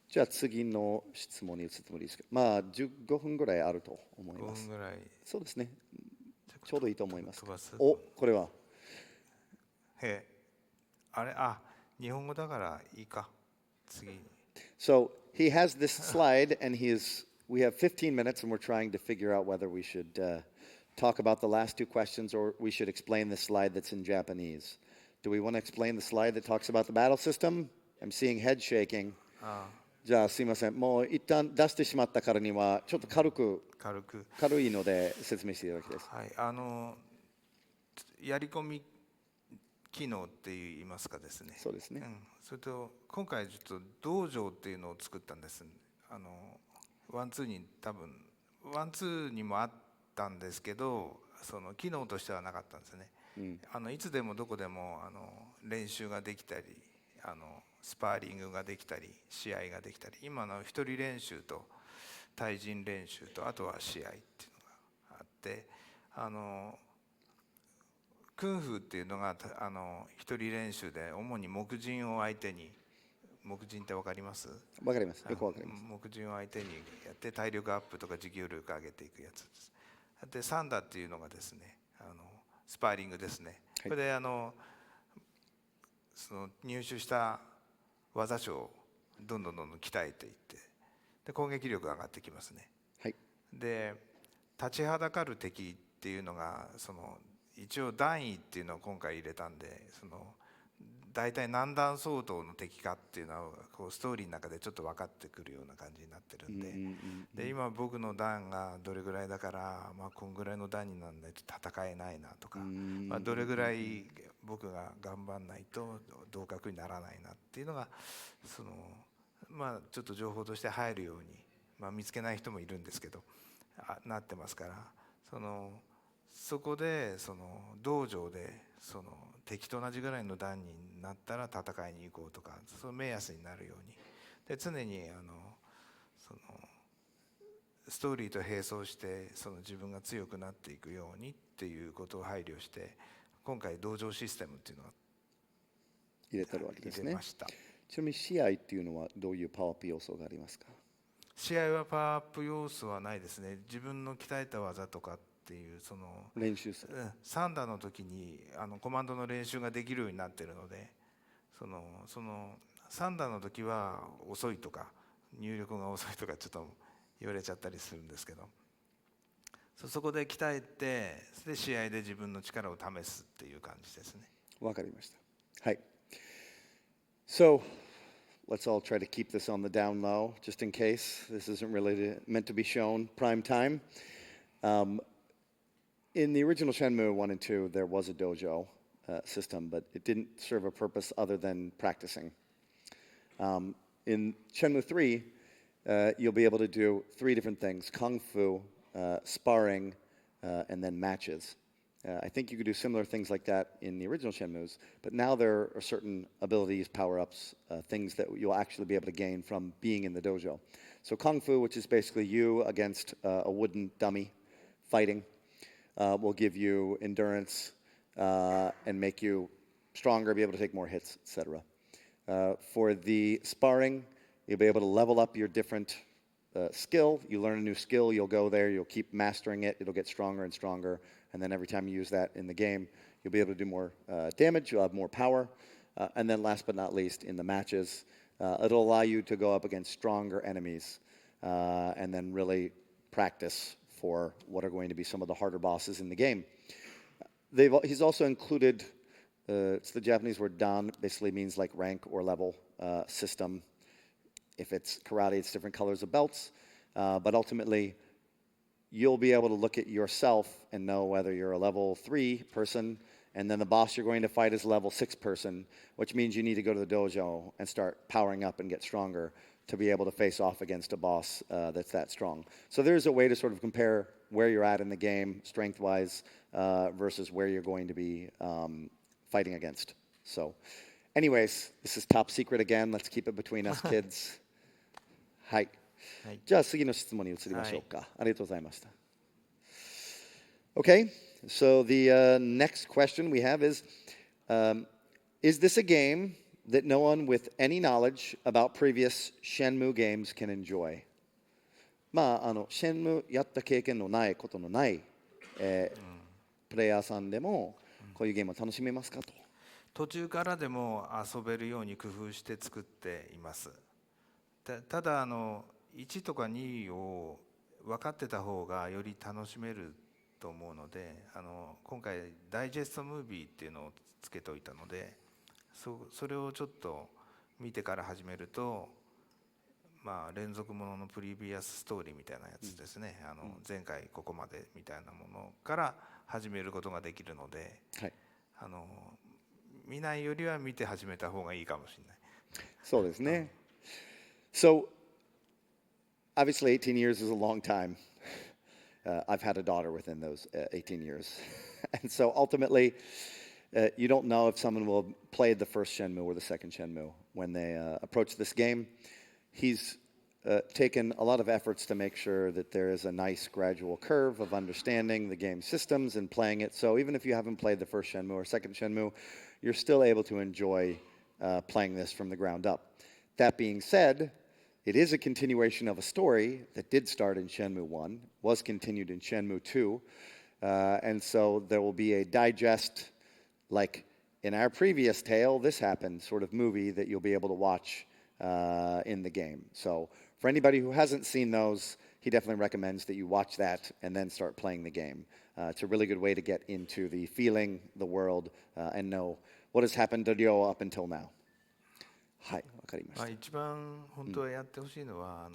[SPEAKER 1] じゃあ次の質問に移ってもいいですか。まあ15分ぐらいあると思います。
[SPEAKER 2] 5分ぐらい。
[SPEAKER 1] そうですね。ちょうどいいと思います。
[SPEAKER 2] 飛ばす。
[SPEAKER 1] お、これは。
[SPEAKER 2] 日本語だからいいか。次。
[SPEAKER 1] So he has this slide, and we have 15 minutes, and we're trying to figure out whether we should talk about the last 2 questions or we should explain the slide that's in Japanese. Do we want to explain the slide that talks about the battle system? I'm seeing head shaking. じゃあすいません。もう一旦出してしまったからにはちょっと軽いので説明していただきたいです。
[SPEAKER 2] はい、やり込み機能って言いますかですね。
[SPEAKER 1] そうですね。
[SPEAKER 2] それと今回ちょっと道場っていうのを作ったんです。ワンツーに多分ワンツーにもあったんですけど、その機能としてはなかったんですね。いつでもどこでも練習ができたり、スパーリングができたり、試合ができたり、今の一人練習と対人練習とあとは試合っていうのがあって、クンフーっていうのが一人練習で主に木人を相手に、木人って分かります？
[SPEAKER 1] 分かります。よく分かります。
[SPEAKER 2] 木人を相手にやって体力アップとか持久力上げていくやつです。でサンダっていうのがですね、スパーリングですね。これでその入手した技書をどんどん鍛えていって、で攻撃力が上がってきますね。
[SPEAKER 1] はい、
[SPEAKER 2] で立ちはだかる敵っていうのが一応段位っていうのを今回入れたんで、大体何段相当の敵かっていうのはストーリーの中でちょっと分かってくるような感じになってるんで、で今僕の段がどれぐらいだから、こんぐらいの段になんないと戦えないなとか、どれぐらい僕が頑張んないと同格にならないなっていうのがちょっと情報として入るように、見つけない人もいるんですけどなってますから、そこで道場で敵と同じぐらいの段になったら戦いに行こうとか、その目安になるようにで常にストーリーと並走してその自分が強くなっていくようにっていうことを配慮して今回道場システムっていうのを
[SPEAKER 1] 入れてるわけですね
[SPEAKER 2] 入れま。した。
[SPEAKER 1] ちなみに試合っていうのはどういうパワーアップ要素がありますか？
[SPEAKER 2] 試合はパワーアップ要素はないですね。自分の鍛えた技とかっていうその
[SPEAKER 1] 練習する。
[SPEAKER 2] 3打の時にコマンドの練習ができるようになっているので、その3打の時は遅いとか入力が遅いとかちょっと言われちゃったりするんですけど、そこで鍛えてで試合で自分の力を試すっていう感じですね。
[SPEAKER 1] わかりました。はい。So, let's all try to keep this on the down low, just in case this isn't really meant to be shown prime time. In the original Shenmue 1 and 2, there was a dojo system, but it didn't serve a purpose other than practicing. In Shenmue 3, you'll be able to do 3 different things: kung fu, sparring, and then matches. I think you could do similar things like that in the original Shenmues, but now there are certain abilities, power-ups, things that you'll actually be able to gain from being in the dojo. So Kung Fu, which is basically you against a wooden dummy fighting, will give you endurance and make you stronger, be able to take more hits, etc. For the sparring, you'll be able to level up your different skill. You learn a new skill, you'll go there, you'll keep mastering it, it'll get stronger and stronger. And then every time you use that in the game, you'll be able to do more damage, you'll have more power. And then last but not least, in the matches, it'll allow you to go up against stronger enemies and then really practice for what are going to be some of the harder bosses in the game. He's also included, it's the Japanese word dan, basically means like rank or level system. If it's karate, it's different colors of belts. But ultimately, you'll be able to look at yourself and know whether you're a level 3 person, and then the boss you're going to fight is a level 6 person, which means you need to go to the dojo and start powering up and get stronger to be able to face off against a boss that's that strong. So there's a way to sort of compare where you're at in the game, strength-wise, versus where you're going to be fighting against. So anyways, this is top secret again. Let's keep it between us kids. はい。じゃあ次の質問に移りましょうか。ありがとうございました。Okay, so the next question we have is this a game that no one with any knowledge about previous Shenmue games can enjoy? まあ、Shenmue やった経験のないことのない、プレイヤーさんでもこういうゲームを楽しめますかと。
[SPEAKER 2] 途中からでも遊べるように工夫して作っています。ただ1とか2を分かってた方がより楽しめると思うので、今回ダイジェストムービーっていうのをつけておいたので、それをちょっと見てから始めると、まあ、連続もののプリビアスストーリーみたいなやつですね、前回ここまでみたいなものから始めることができるので、はい、見ないよりは見て始めた方がいいかもしれない。
[SPEAKER 1] そうですね。So, obviously 18 years is a long time. I've had a daughter within those 18 years. And so ultimately, you don't know if someone will play the first Shenmue or the second Shenmue when they approach this game. He's taken a lot of efforts to make sure that there is a nice gradual curve of understanding the game systems and playing it. So even if you haven't played the first Shenmue or second Shenmue, you're still able to enjoy playing this from the ground up. That being said, it is a continuation of a story that did start in Shenmue 1, was continued in Shenmue 2, and so there will be a digest, like in our previous tale, this happened, sort of movie that you'll be able to watch in the game. So for anybody who hasn't seen those, he definitely recommends that you watch that and then start playing the game. It's a really good way to get into the feeling, the world, and know what has happened to Ryo up until now. はい、わかりました。
[SPEAKER 2] 一番本当はやってほしいのは、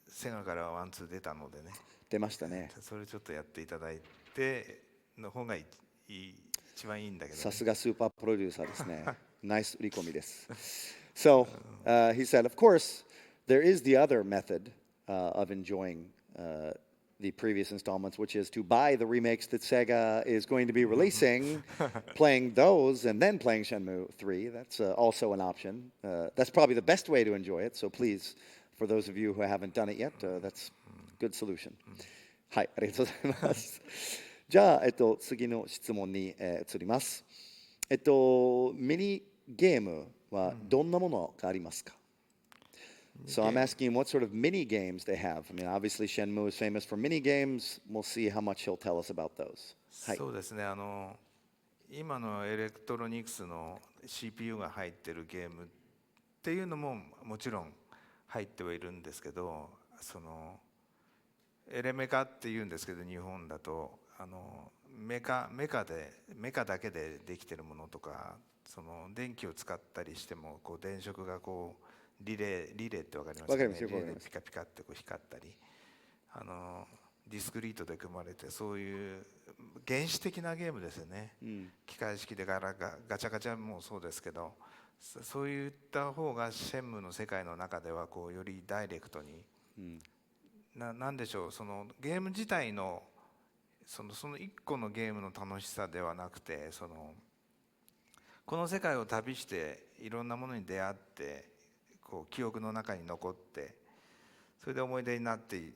[SPEAKER 2] セガからワンツー出たのでね。
[SPEAKER 1] 出ましたね。
[SPEAKER 2] それちょっとやっていただいての方が一番いいんだけど、ね。
[SPEAKER 1] さすがスーパープロデューサーですね。ナイス売り込みです。So, he said, of course, there is the other method of enjoying the previous installments, which is to buy the remakes that Sega is going to be releasing, playing those, and then playing Shenmue 3. That's also an option. That's probably the best way to enjoy it, so please for those of you who haven't done it yet, that's a good solution. はい、ありがとうございます。じゃあ、次の質問に、移ります。ミニゲームはどんなものがありますか？ So I'm asking what sort of mini games they have. I mean, obviously Shenmue is famous for mini games. We'll see how much he'll tell us about those.
[SPEAKER 2] そうですね、今のエレクトロニクスの CPU が入ってるゲームっていうのももちろん入ってはいるんですけど、エレメカっていうんですけど、日本だとメカだけでできてるものとか、電気を使ったりしてもこう電飾がこうリレーってわかりますかね。リレーでピカピカってこう光ったり、ディスクリートで組まれて、そういう原始的なゲームですよね。機械式でガチャガチャもそうですけど、そういった方がシェンムーの世界の中ではこうよりダイレクトに、なんでしょう、ゲーム自体のその一個のゲームの楽しさではなくて、この世界を旅していろんなものに出会って、こう記憶の中に残って、それで思い出になっていっ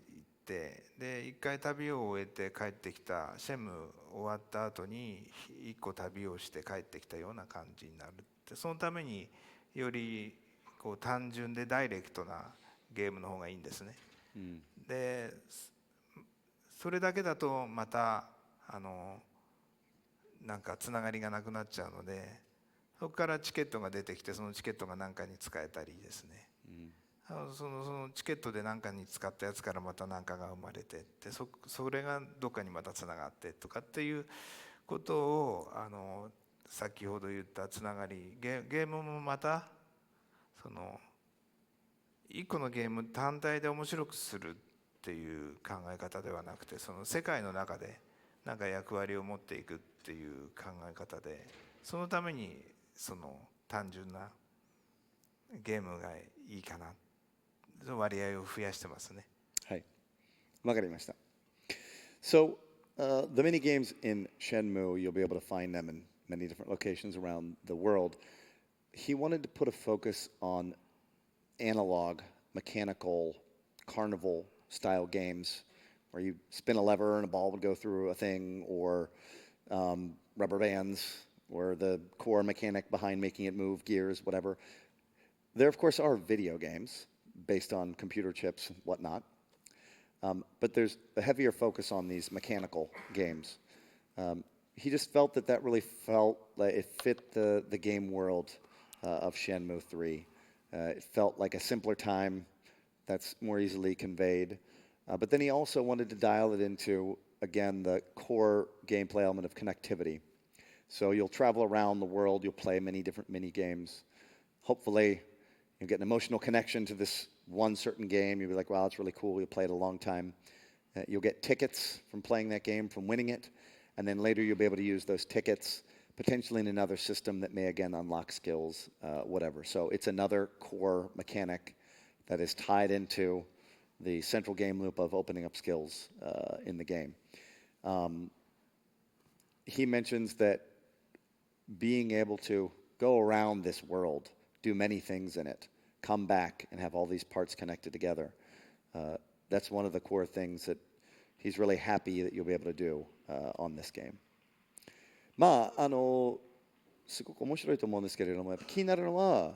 [SPEAKER 2] て、で一回旅を終えて帰ってきたシェム終わった後に一個旅をして帰ってきたような感じになるって、そのためによりこう単純でダイレクトなゲームの方がいいんですね。でそれだけだとまたなんかつながりがなくなっちゃうので、そこからチケットが出てきて、そのチケットが何かに使えたりですね、そのチケットで何かに使ったやつからまた何かが生まれてって、それがどっかにまたつながってとかっていうことを先ほど言ったつながり、ゲームもまた一個のゲーム単体で面白くするっていう考え方ではなくて、その世界の中で何か役割を持っていくっていう考え方で、そのために単純なゲームがいいかな、その割合を増やしてますね。
[SPEAKER 1] はい、わかりました。So, the mini games in Shenmue, you'll be able to find them in many different locations around the world. He wanted to put a focus on analog, mechanical, carnival style games where you spin a lever and a ball would go through a thing, or rubber bands, or the core mechanic behind making it move, gears, whatever. There, of course, are video games based on computer chips and whatnot, but there's a heavier focus on these mechanical games. He just felt that really felt like it fit the game world of Shenmue 3. It felt like a simpler time that's more easily conveyed. But then he also wanted to dial it into, again, the core gameplay element of connectivity. So you'll travel around the world, you'll play many different mini games. Hopefully, you'll get an emotional connection to this one certain game. You'll be like, wow, it's really cool. You'll play it a long time. You'll get tickets from playing that game, from winning it. And then later you'll be able to use those tickets potentially in another system that may, again, unlock skills, whatever. So it's another core mechanic that is tied into the central game loop of opening up skills in the game. He mentions that being able to go around this world, do many things in it, come back and have all these parts connected together, that's one of the core things that he's really happy that you'll be able to do on this game. まあすごく面白いと思うんですけれども、やっぱ気になるのは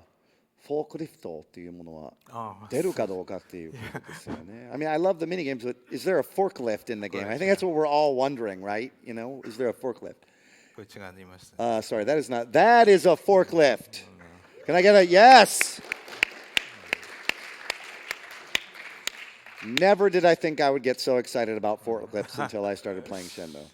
[SPEAKER 1] フォークリフトっていうものは出るかどうかっていうことですよね。I mean, I love the mini games, but is there a forklift in the game? I think that's what we're all wondering, right? You know, is there a forklift?
[SPEAKER 2] これ違いましたね。
[SPEAKER 1] Sorry, that is not. That is a forklift. Can I get a yes? Never did I think I would get so excited about forklifts until I started playing Shenmue.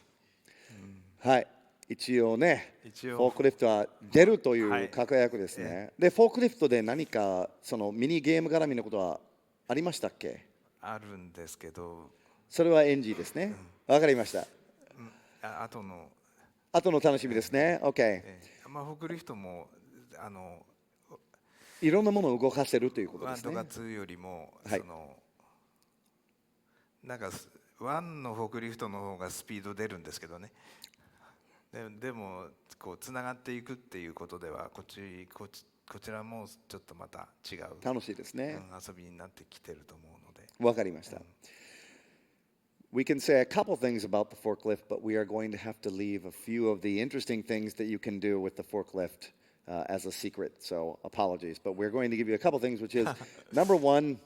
[SPEAKER 1] はい。一応ね、フォークリフトは出るという確約ですね。で、フォークリフトで何かそのミニゲーム絡みのことはありましたっけ？
[SPEAKER 2] あるんですけど、
[SPEAKER 1] それは NG ですね。わかりました。
[SPEAKER 2] 後
[SPEAKER 1] の楽しみですね。OK。
[SPEAKER 2] まあフォークリフトも
[SPEAKER 1] いろんなものを動かせるということですね。
[SPEAKER 2] 1とか2よりもなんか1のフォークリフトの方がスピード出るんですけどね。でもこうつながっていくっていうことではこっちこちらもちょっとまた違う、
[SPEAKER 1] 楽しいですね。
[SPEAKER 2] 遊びになってきてると思うので。
[SPEAKER 1] わかりました。We can say a couple things about the forklift, but we are going to have to leave a few of the interesting things that you can do with the forklift as a secret. So apologies, but we're going to give you a couple things, which is number one,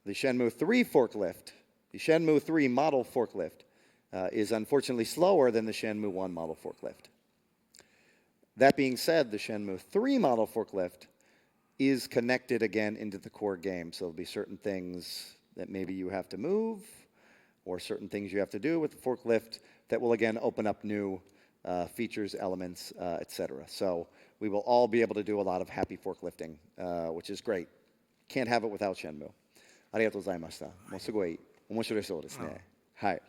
[SPEAKER 1] the Shenmue 3 forklift. The Shenmue 3 model forklift is unfortunately slower than the Shenmue 1 model forklift. That being said, the Shenmue 3 model forklift is connected again into the core game. So there'll be certain things that maybe you have to move, or certain things you have to do with the forklift that will again open up new features, elements, etc. So we will all be able to do a lot of happy forklifting, which is great. Can't have it without Shenmue. ありがとうございました。もうすごい面白いそうですね。はい。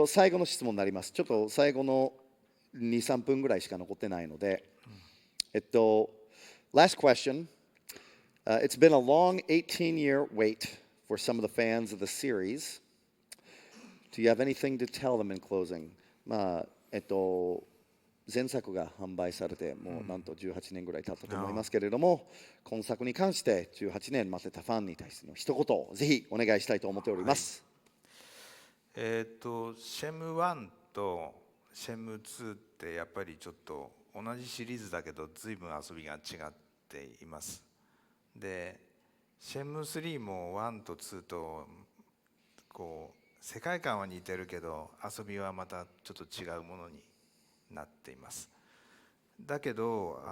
[SPEAKER 1] 最後の質問になります。ちょっと最後の2、3分ぐらいしか残ってないので、last question. It's been a long 18-year wait for some of the fans of the series. Do you have anything to tell them in closing? 前作が販売されてもうなんと18年ぐらい経ったと思いますけれども、今作に関して18年待ってたファンに対しての一言をぜひお願いしたいと思っております。
[SPEAKER 2] シェム1とシェム2ってやっぱりちょっと同じシリーズだけど随分遊びが違っています。でシェム3も1と2とこう世界観は似てるけど遊びはまたちょっと違うものになっています。だけど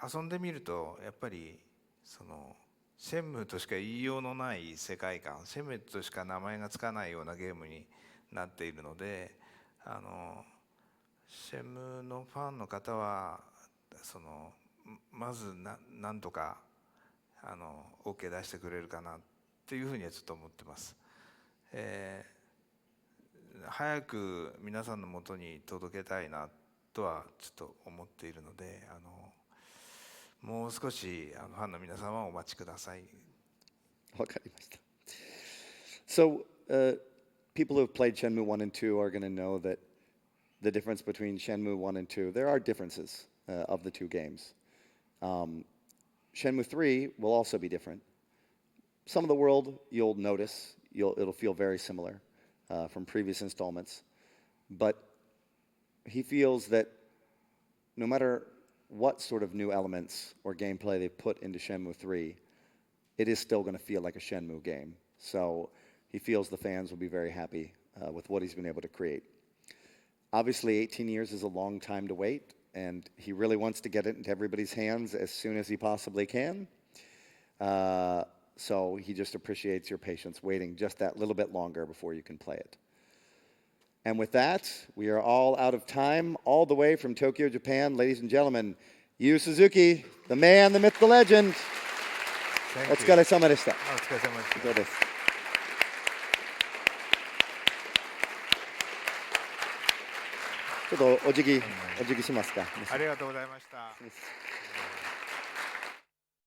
[SPEAKER 2] 遊んでみるとやっぱりそのシェムとしか言いようのない世界観、シェムとしか名前がつかないようなゲームになっているので、シェムのファンの方はまずなんとかOK 出してくれるかなっていうふうにはちょっと思ってます。早く皆さんのもとに届けたいなとはちょっと思っているので、もう少しファンの皆さんはお待ちください。
[SPEAKER 1] わかりました。So, people who have played Shenmue 1 and 2 are going to know that the difference between Shenmue 1 and 2, there are differences of the two games. Shenmue 3 will also be different. Some of the world you'll notice, it'll feel very similar from previous installments. But he feels that no matter what sort of new elements or gameplay they put into Shenmue 3, it is still going to feel like a Shenmue game. So he feels the fans will be very happy with what he's been able to create. Obviously, 18 years is a long time to wait, and he really wants to get it into everybody's hands as soon as he possibly can. So he just appreciates your patience waiting just that little bit longer before you can play it. And with that, we are all out of time, all the way from Tokyo, Japan. Ladies and gentlemen, Yu Suzuki, the man, the myth, the legend. お疲れ様でした。
[SPEAKER 2] お疲れ様でした。
[SPEAKER 1] 以上です。ちょっとお辞儀しますか。
[SPEAKER 2] ありがとうございました。